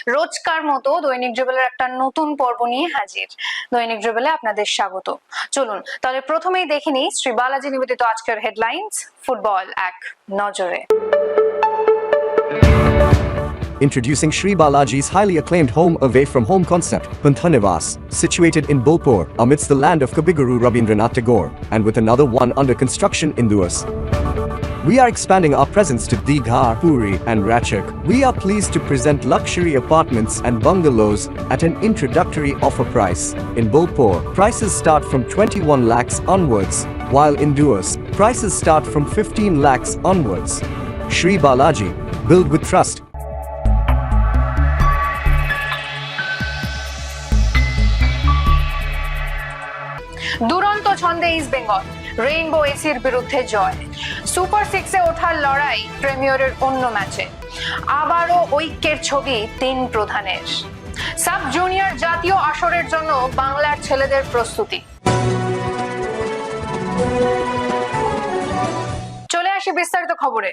রোজকার মতো দৈনিক জুবেলের একটা নতুন পর্ব নিয়ে হাজির। দৈনিক জুবেলে আপনাদের স্বাগত। চলুন তাহলে প্রথমেই দেখে নিই শ্রী বালাজি নিবেদিত আজকের হেডলাইন্স ফুটবল এক নজরে। Introducing Sri Balaji's highly acclaimed home away from home concept, Panthanivas, situated in Bolpur, amidst the land of Kabiguru Rabindranath Tagore, and with another one under construction in Duas. We are expanding our presence to Digha, Puri, and Ratchak. We are pleased to present luxury apartments and bungalows at an introductory offer price. In Bolpur, prices start from 21 lakhs onwards, while in Duas, prices start from 15 lakhs onwards. Sri Balaji, build with trust. দুরন্ত ছন্দে east Bengal, rainbow এসির বিরুদ্ধে জয়। Super সিক্সে ওঠার লড়াই প্রিমিয়ারের অন্য ম্যাচে। আবারও ঐক্যের ছবি তিন প্রধানের। সাব জুনিয়র জাতীয় আসরের জন্য বাংলার ছেলেদের প্রস্তুতি। চলে আসি বিস্তারিত খবরে।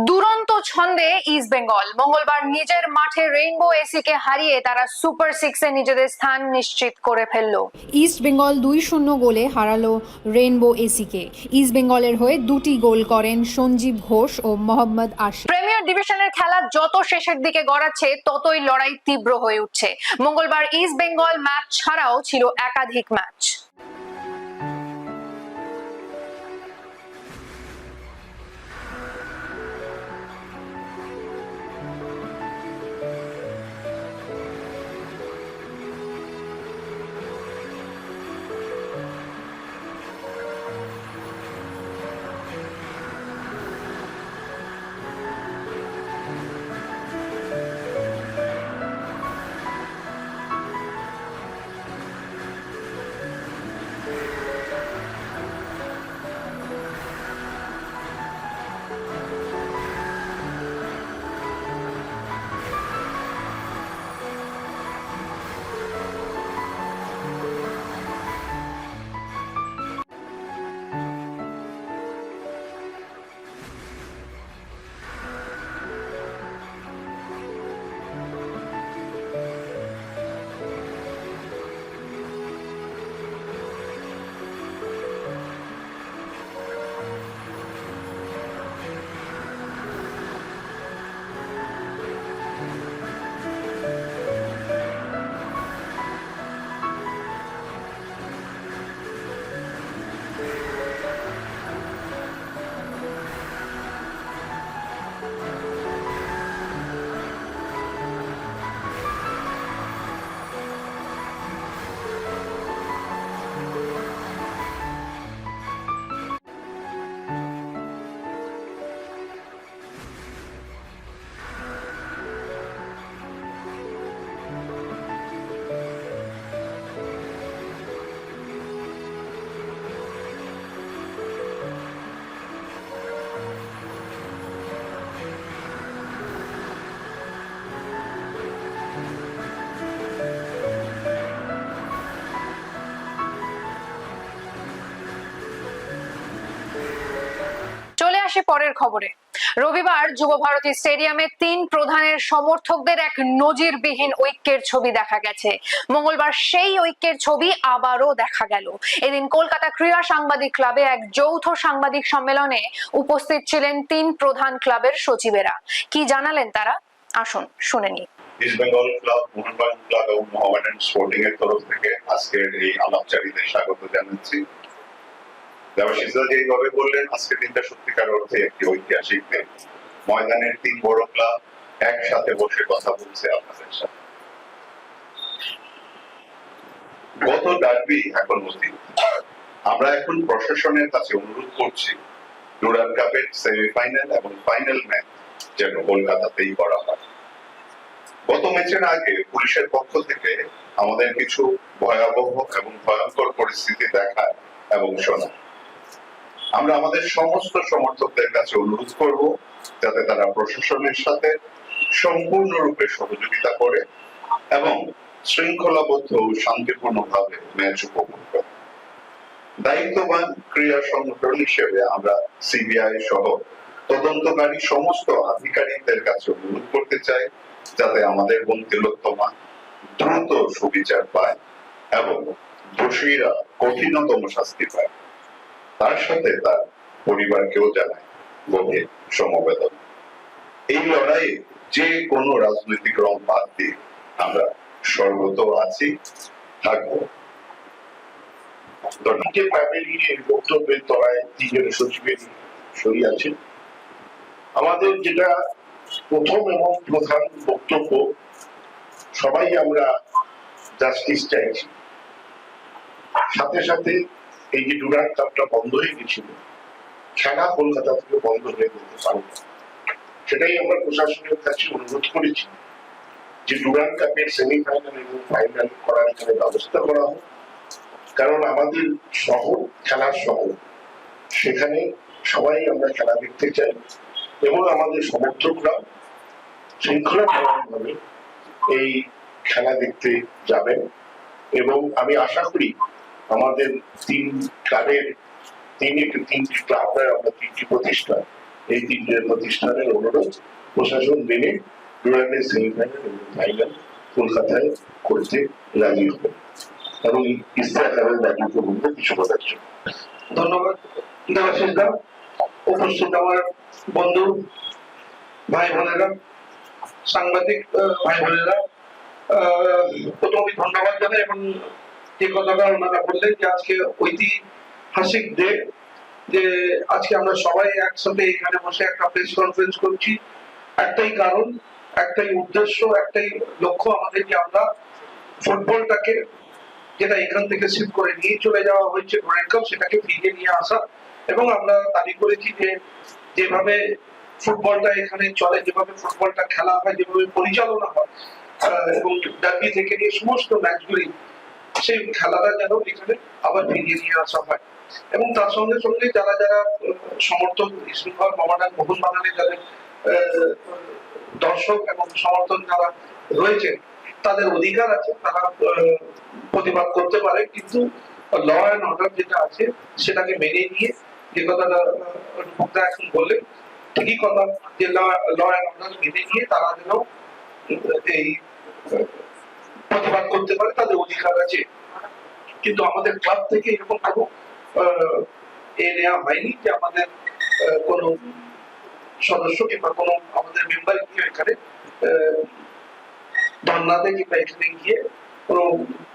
দুরন্ত ছন্দে ইস্ট বেঙ্গল মঙ্গলবার নিজের মাঠে রেইনবো এসিকে হারিয়ে তারা সুপার সিক্সে নিজেদের স্থান নিশ্চিত করে ফেলল। ইস্ট বেঙ্গল 2-0 গোলে হারালো রেইনবো এসিকে। ইস্ট বেঙ্গলের হয়ে দুটি গোল করেন সঞ্জীব ঘোষ ও মোহাম্মদ আশিক। প্রিমিয়ার ডিভিশনের খেলা যত শেষের দিকে গড়াচ্ছে ততই লড়াই তীব্র হয়ে উঠছে। মঙ্গলবার ইস্ট বেঙ্গল ম্যাচ ছাড়াও ছিল একাধিক ম্যাচ। চলে আসি পরের খবরে। রবিবার যুব ভারতী স্টেডিয়ামে তিন প্রধানের সমর্থকদের এক নজিরবিহীন ঐক্যের ছবি দেখা গেছে। মঙ্গলবার সেই ঐক্যের ছবি আবারও দেখা গেল। এদিন কলকাতা ক্রীড়া সাংবাদিক ক্লাবে এক যৌথ সাংবাদিক সম্মেলনে উপস্থিত ছিলেন তিন প্রধান ক্লাবের সচিবেরা। কি জানালেন তারা, আসুন শুনে নিই। East Bengal club, Mohun Bagan club এবং মোহামেডান স্পোর্টিং এর তরফ থেকে আজকের এই আলাপচারিতায় স্বাগত জানাচ্ছি। দেবাশিসদা যেভাবে বললেন, আজকে দিনটা সত্যিকার অর্থে একটি ঐতিহাসিক দিন। ময়দানের তিন বড় ক্লাব একসাথে বসে কথা বলছে আপনাদের সাথে। গত ডার্বি এখন অতীত। আমরা এখন প্রশাসনের কাছে অনুরোধ করছি ডুরান্ড কাপের সেমিফাইনাল এবং ফাইনাল ম্যাচ যেন কলকাতাতেই করা হয়। গত ম্যাচের আগে পুলিশের পক্ষ থেকে আমাদের কিছু ভয়াবহ এবং ভয়ঙ্কর পরিস্থিতি দেখা এবং শোনা। আমরা আমাদের সমস্ত সমর্থকদের কাছে অনুরোধ করব যাতে তারা প্রশাসনের সাথে সম্পূর্ণরূপে সহযোগিতা করে এবং শৃঙ্খলাবদ্ধ ও শান্তিপূর্ণভাবে ম্যাচ উপভোগ করে। দায়িত্ববান ক্রীড়া সংগঠন হিসেবে আমরা সিবিআই সহ তদন্তকারী সমস্ত আধিকারিকদের কাছে অনুরোধ করতে চাই যাতে আমাদের বোন তিলোত্তমা দ্রুত সুবিচার পায় এবং দোষীরা কঠিনতম শাস্তি পায়। তার সাথে তার পরিবারকেও জানায় গভীর সমবেদনা। এই লড়াইয়ে যে কোনো রাজনৈতিক রং বাদ দিয়ে আমরা সর্বত আছি, থাকবো। যে ফ্যামিলির বক্তব্যের তলায় তিনজন সচিবের সই আছে। আমাদের যেটা প্রথম এবং প্রধান বক্তব্য, সবাই আমরা জাস্টিস চাইছি। সাথে সাথে এই যে ডুরান্ড কাপটা বন্ধ হয়ে গেছিল, খেলা কলকাতা থেকে বন্ধ হয়ে যেতে পারে, সেটাই আমরা প্রশাসনের কাছে অনুরোধ করেছি যে ডুরান্ড কাপের সেমিফাইনাল এবং ফাইনাল করার এখানে ব্যবস্থা করা হোক। কারণ আমাদের শহর খেলার শহর, সেখানে সবাই আমরা খেলা দেখতে চাই এবং আমাদের সমর্থকরা শৃঙ্খলাভাবে এই খেলা দেখতে যাবেন। এবং আমি আশা করি আমাদের তিনটি ক্লাবের আমরা তিনটি প্রতিষ্ঠান, এই তিনটে প্রতিষ্ঠানের অনুরোধ প্রশাসন মেনে ডুরান্ডের সেমিফাইনাল এবং ফাইনাল কলকাতায় করতে রাজি হবে এবং ইস্তাহারের রাজনীতি বলবো কিছু বলার জন্য। ধন্যবাদ দেবাশিস দা। উপস্থিত আমার বন্ধু ভাই বোনেরা, সাংবাদিক ভাই বোনেরা, প্রথমে ধন্যবাদ জানাই। এবং যে কথাটা ওনারা বললেন যে আজকে ঐতিহাসিক ডে, যে আজকে আমরা সবাই একসাথে এখানে বসে একটা প্রেস কনফারেন্স করছি, একটাই কারণ, একটাই উদ্দেশ্য, একটাই লক্ষ্য আমাদের, যে আমরা ফুটবলটাকে যেটা এখান থেকে শিফট করে নিয়ে চলে যাওয়া হয়েছে ওয়ার্ল্ড কাপ, সেটাকে ফিরিয়ে নিয়ে আসা। এবং আমরা দাবি করেছি যে যেভাবে ফুটবলটা এখানে চলে, যেভাবে ফুটবলটা খেলা হয়, যেভাবে পরিচালনা হয় এবং ডার্বি থেকে নিয়ে সমস্ত ম্যাচগুলি, সেই খেলাটা যেন এখানে আবার ফিরিয়ে নিয়ে আসা হয়। এবং তার সঙ্গে সঙ্গে যারা যারা সমর্থক, ইস্টবেঙ্গল, মোহামেডান, মোহনবাগানের যাদের দর্শক এবং সমর্থন যারা রয়েছে, তাদের অধিকার আছে, তারা প্রতিবাদ করতে পারে, কিন্তু ল অ্যান্ড অর্ডার যেটা আছে সেটাকে মেনে নিয়ে, যে কথাটা রূপকদা এখন বললেন ঠিকই কথা, যে ল অ্যান্ড অর্ডার মেনে নিয়ে তারা যেন এই প্রতিবাদ করতে পারে, তাদের অধিকার আছে। কিন্তু আমাদের ক্লাব থেকে এরকম কোনো নেওয়া হয়নি যে আমাদের কোনো সদস্য কিংবা কোনো আমাদের মেম্বার গিয়ে এখানে ধর্নাতে কিংবা এখানে গিয়ে কোনো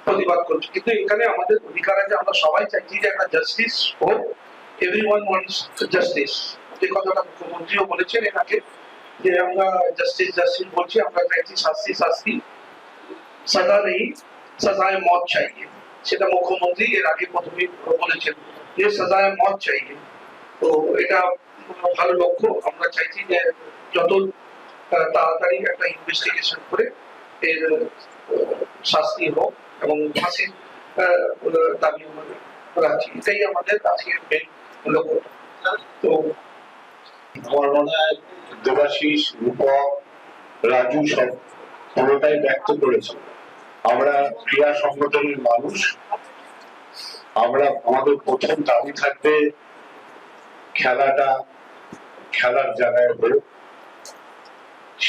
প্রতিবাদ করছে। কিন্তু এখানে আমাদের অধিকার আছে, আমরা সবাই চাইছি যে একটা জাস্টিস হোক, এভরিওয়ান ওয়ান্টস জাস্টিস। যে কথাটা মুখ্যমন্ত্রীও বলেছেন এর আগে, যে আমরা জাস্টিস জাস্টিস বলছি, আমরা চাইছি শাস্তি শাস্তি, সাজা নেই সাজায় মত চাইয়ে। সেটা মুখ্যমন্ত্রী এর আগে প্রথমে বলেছেন যে সাজায় মত চাইয়ে। তো এটা ভালো লক্ষ্য। আমরা চাইছি যে যত তাড়াতাড়ি একটা ইনভেস্টিগেশন করে এর শাস্তি হোক এবং ফাঁসির দাবি আমাদের রাখছি। এটাই আমাদের আজকের মেন লক্ষ্য। তো আমার মনে হয় দেবাশিস, রূপক, রাজু সব পুরোটাই ব্যক্ত করেছে। আমরা ক্রীড়া সংগঠনের মানুষ, আমরা আমাদের প্রথম দাবি থাকবে খেলাটা খেলার জায়গায় হোক।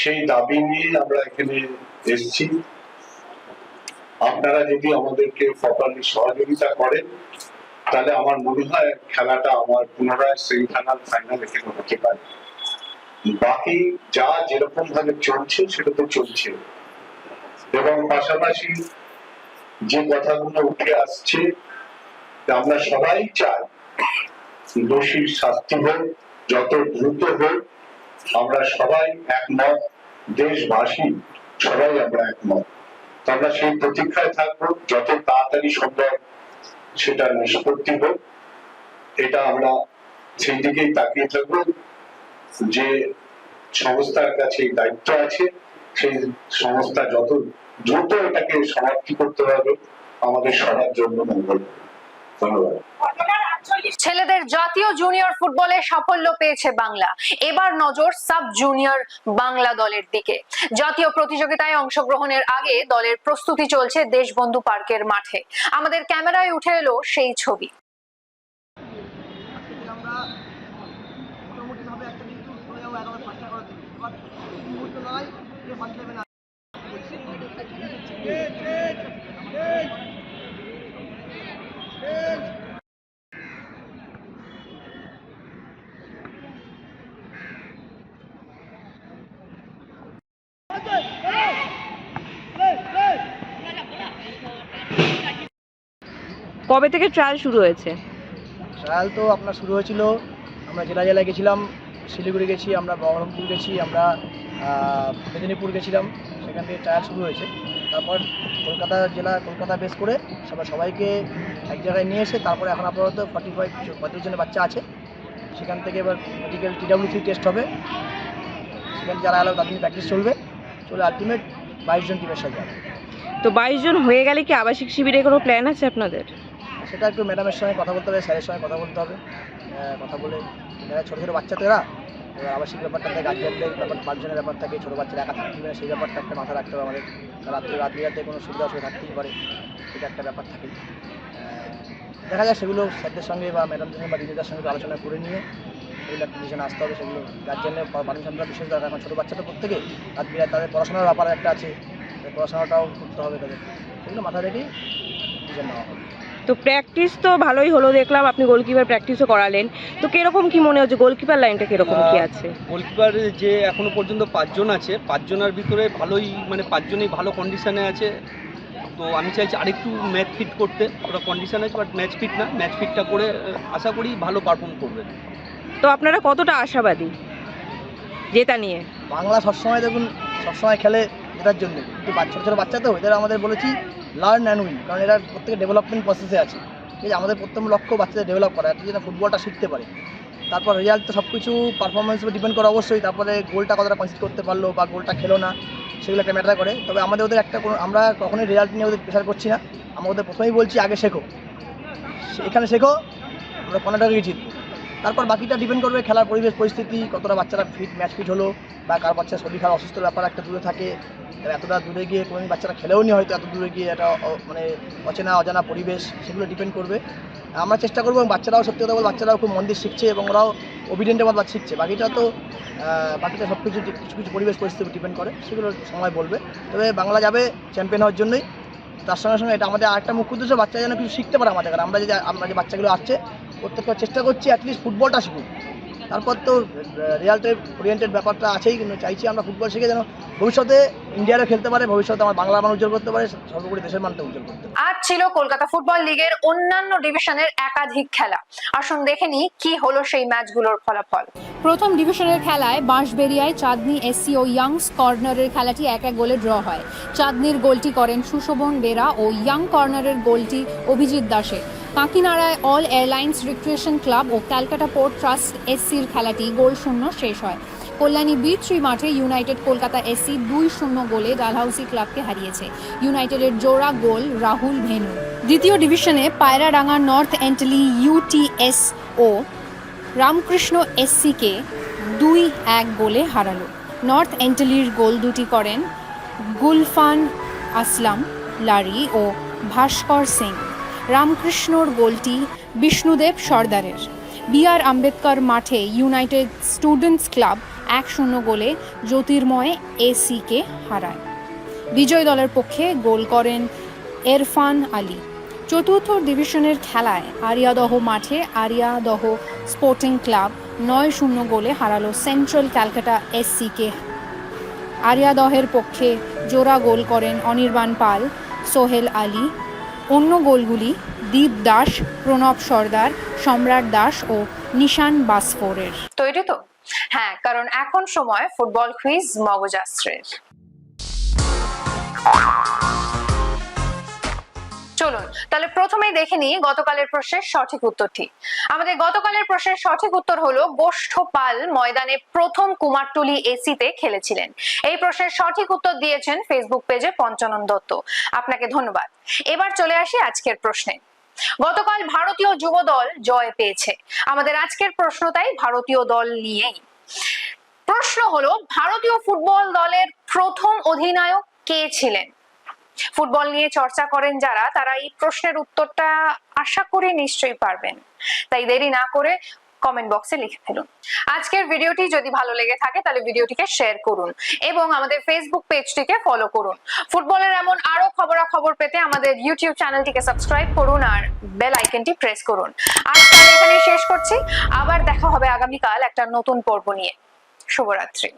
সেই দাবি নিয়ে আমরা এখানে এসেছি। আপনারা যদি আমাদেরকে প্রপারলি সহযোগিতা করেন, তাহলে আমার মনে হয় খেলাটা আমার পুনরায় সেমিফাইনাল ফাইনাল এখানে হতে পারে। বাকি যা যেরকম ভাবে চলছে সেটা তো চলছে, এবং পাশাপাশি যে কথাগুলো উঠে আসছে, আমরা সবাই চাই দোষীর শাস্তি হোক, যত দ্রুত হোক। আমরা সবাই একমত, দেশবাসী সবাই আমরা একমত। আমরা সেই প্রতীক্ষায় থাকবো, যত তাড়াতাড়ি সম্ভব সেটা নিষ্পত্তি হোক। এটা আমরা সেই দিকেই তাকিয়ে থাকবো। যে সংস্থার কাছে দায়িত্ব আছে, সেই সংস্থা যত দ্রুত এটাকে সমাপ্তি করতে হবে, আমাদের সবার জন্য মঙ্গল। ধন্যবাদ। ছেলেদের জাতীয় জুনিয়র ফুটবলে সাফল্য পেয়েছে বাংলা। এবার নজর সাব জুনিয়র বাংলা দলের দিকে। জাতীয় প্রতিযোগিতায় অংশগ্রহণের আগে দলের প্রস্তুতি চলছে দেশবন্ধু পার্কের মাঠে। আমাদের ক্যামেরায় উঠে এলো সেই ছবি। কবে থেকে ট্রায়াল শুরু হয়েছে? ট্রায়াল তো আপনার শুরু হয়েছিল, আমরা জেলায় গেছিলাম, শিলিগুড়ি গেছি, আমরা বহরমপুর গেছি, আমরা মেদিনীপুর গেছিলাম, সেখান থেকে ট্রায়াল শুরু হয়েছে। তারপর কলকাতা বেস করে সবাইকে এক জায়গায় নিয়ে এসে তারপরে এখন আপাতত 35 জনের বাচ্চা আছে। সেখান থেকে এবার মেডিকেল TWC টেস্ট হবে, সেখানে যারা এলো তাদের প্র্যাকটিস চলে আলটিমেট 22 জন টিমের সাথে যাবে। তো 22 জন হয়ে গেলে কি আবাসিক শিবিরে কোনো প্ল্যান আছে আপনাদের? সেটা একটু ম্যাডামের সঙ্গে কথা বলতে হবে, স্যারের সঙ্গে কথা বলতে হবে, কথা বলে যারা ছোটো ছোটো বাচ্চা তো এবার আবাসিক ব্যাপারটাতে গার্জিয়ানদের ব্যাপার, পাঁচজনের ব্যাপার থাকে, ছোটো বাচ্চারা একা থাকতে পারে, সেই ব্যাপারটা একটা মাথা রাখতে হবে আমাদের। রাত্রিরাতে কোনো সুবিধা থাকতেই পারে, সেটা একটা ব্যাপার থাকে। দেখা যায় সেগুলো স্যারদের সঙ্গে বা ম্যাডামদের সঙ্গে বা দিদিদের সঙ্গে আলোচনা করে নিয়ে সেগুলো একটা ডিসিশন আসতে হবে। সেগুলো গার্জিয়ানের পারমিশনটা বিশেষ দরকার, এখন ছোটো বাচ্চাটা প্রত্যেকে তাদের পড়াশোনার ব্যাপার একটা আছে, পড়াশোনাটাও করতে হবে তাদের, সেগুলো মাথা রেখেই ডিসিশন নেওয়া হবে। তো প্র্যাকটিস তো ভালোই হলো, দেখলাম আপনি গোলকিপার প্র্যাকটিসও করালেন। তো কিরকম কি মনে হচ্ছে গোলকিপার লাইনটা কিরকম কি আছে? গোলকিপার যে এখনো পর্যন্ত 5 জন আছে, 5 জনের ভিতরে ভালোই, মানে 5 জনই ভালো কন্ডিশনে আছে। তো আমি চাইছি আরেকটু ম্যাচ ফিট করতে, ওরা কন্ডিশন আছে বাট ম্যাচ ফিট না, ম্যাচ ফিটটা করে আশা করি ভালো পারফর্ম করবে। তো আপনারা কতটা আশাবাদী জেতা নিয়ে? বাংলা সবসময় দেখুন সবসময় খেলে জেতার জন্য, কিন্তু ছোটো ছোটো বাচ্চা তো এদের আমাদের বলেছি লার্ন অ্যান্ড উইন, কারণ এরা প্রত্যেকে ডেভেলপমেন্ট প্রসেসে আছে। ঠিক আছে, আমাদের প্রথম লক্ষ্য বাচ্চাদের ডেভেলপ করা, যেন ফুটবলটা শিখতে পারে। তারপর রেজাল্ট তো সব কিছু পারফরমেন্স উপর ডিপেন্ড করে অবশ্যই, তারপরে গোলটা কতটা কনসিড করতে পারলো বা গোলটা খেলো না সেগুলো একটা ম্যাটার করে। তবে আমাদের ওদের আমরা কখনোই রেজাল্ট নিয়ে ওদের প্রেশার করছি না, আমরা ওদের প্রথমেই বলছি আগে শেখো, এখানে শেখো, আমরা কর্নাটকে জিতবো। তারপর বাকিটা ডিপেন্ড করবে খেলার পরিবেশ পরিস্থিতি, কতটা বাচ্চারা ম্যাচ ফিট হলো, বা কার বাচ্চার শরীর খারাপ অসুস্থ ব্যাপার একটা দূরে থাকে, এতটা দূরে গিয়ে কোনো বাচ্চারা খেলেও নি হয়তো, এত দূরে গিয়ে একটা মানে অজানা পরিবেশ, সেগুলো ডিপেন্ড করবে। আমরা চেষ্টা করবো, এবং বাচ্চারাও সত্যি কথা বলবো বাচ্চারাও খুব মন দিয়ে শিখছে এবং ওরাও ওবিডিয়েন্টের মতো শিখছে। বাকিটা সব কিছু কিছু পরিবেশ পরিস্থিতি ডিপেন্ড করে, সেগুলো সময় বলবে। তবে বাংলা যাবে চ্যাম্পিয়ন হওয়ার জন্যই। তার সঙ্গে সঙ্গে এটা আমাদের আরেকটা মুখ্য উদ্দেশ্য, বাচ্চা যেন কিছু শিখতে পারে আমাদের। কারণ আমরা যে বাচ্চাগুলো আসছে প্রত্যেকটা চেষ্টা করছি অ্যাটলিস্ট ফুটবলটা শিখুক। তারপর তো রেজাল্টের ওরিয়েন্টেড ব্যাপারটা আছেই, কিন্তু চাইছি আমরা ফুটবল শিখে যেন ভবিষ্যতে ইন্ডিয়ারও খেলতে পারে, ভবিষ্যতে আমার বাংলার মান উজ্জ্বল করতে পারে, সর্বোপরি দেশের মানটা উজ্জ্বল করতে পারে। আজ ছিল কলকাতা ফুটবল লিগের অন্যান্য ডিভিশনের একাধিক খেলা। আসুন দেখে নিই কি হলো সেই ম্যাচগুলোর ফলাফল। প্রথম ডিভিশনের খেলায় বাঁশবেড়িয়ায় চাঁদনী SC ও ইয়াংস কর্নারের খেলাটি 1-1 গোলে ড্র হয়। চাঁদনীর গোলটি করেন সুশোভন বেরা ও ইয়াং কর্নারের গোলটি অভিজিৎ দাসের। কাকিনাড়ায় অল এয়ারলাইন্স রিক্রিয়েশন ক্লাব ও ক্যালকাটা পোর্ট ট্রাস্ট SCর খেলাটি গোল শূন্য শেষ হয়। কল্যাণী B3 মাঠে ইউনাইটেড কলকাতা SC 2-0 গোলে ডালহাউসি ক্লাবকে হারিয়েছে। ইউনাইটেডের জোড়া গোল রাহুল ভেনু। দ্বিতীয় ডিভিশনে পায়রাডাঙ্গা নর্থ এন্টলি UTS ও রামকৃষ্ণ SCকে 2-1 গোলে হারালো। নর্থ এন্টলির গোল দুটি করেন গুলফান আসলাম লারি ও ভাস্কর সিং। রামকৃষ্ণর গোলটি বিষ্ণুদেব সর্দারের। BR আম্বেদকর মাঠে ইউনাইটেড স্টুডেন্টস ক্লাব 1-0 গোলে জ্যোতির্ময় SCকে হারায়। বিজয় দলের পক্ষে গোল করেন এরফান আলী। চতুর্থ ডিভিশনের খেলায় আরিয়াদহ মাঠে আরিয়াদহ স্পোর্টিং ক্লাব 9-0 গোলে হারালো সেন্ট্রাল ক্যালকাটা SCকে। আরিয়াদহের পক্ষে জোড়া গোল করেন অনির্বাণ পাল, সোহেল আলী। অন্য গোলগুলি দীপ দাস, প্রণব সর্দার, সম্রাট দাস ও নিশান বাসফোরের। তৈরি তো? হ্যাঁ, কারণ এখন সময় ফুটবল কুইজ মগজাস্ত্রের। চলুন তাহলে প্রথমেই দেখে নিই গতকালের প্রশ্নের সঠিক উত্তরটি। আমাদের গতকালের প্রশ্নের সঠিক উত্তর হলো গোষ্ঠপাল ময়দানে প্রথম কুমারটুলি SCতে খেলেছিলেন। এই প্রশ্নের সঠিক উত্তর দিয়েছেন ফেসবুক পেজে পঞ্চানন দত্ত, আপনাকে ধন্যবাদ। এবার চলে আসি আজকের প্রশ্নে। গতকাল ভারতীয় যুব দল জয় পেয়েছে। আমাদের আজকের প্রশ্ন তাই ভারতীয় দল নিয়েই। প্রশ্ন হলো ভারতীয় ফুটবল দলের প্রথম অধিনায়ক কে ছিলেন? ফুটবল নিয়ে চর্চা করেন যারা, তারা এই প্রশ্নের উত্তরটা আশা করি নিশ্চয়ই পারবেন। তাই দেরি না করে কমেন্ট বক্সে লিখে ফেলুন। আজকের ভিডিওটি যদি ভালো লেগে থাকে তাহলে ভিডিওটিকে শেয়ার করুন এবং আমাদের ফেসবুক পেজটিকে ফলো করুন। ফুটবলের এমন আরো খবরাখবর পেতে আমাদের ইউটিউব চ্যানেলটিকে সাবস্ক্রাইব করুন আর বেল আইকনটি প্রেস করুন। আজ তাহলে এখানে শেষ করছি, আবার দেখা হবে আগামীকাল একটা নতুন পর্ব নিয়ে। শুভরাত্রি।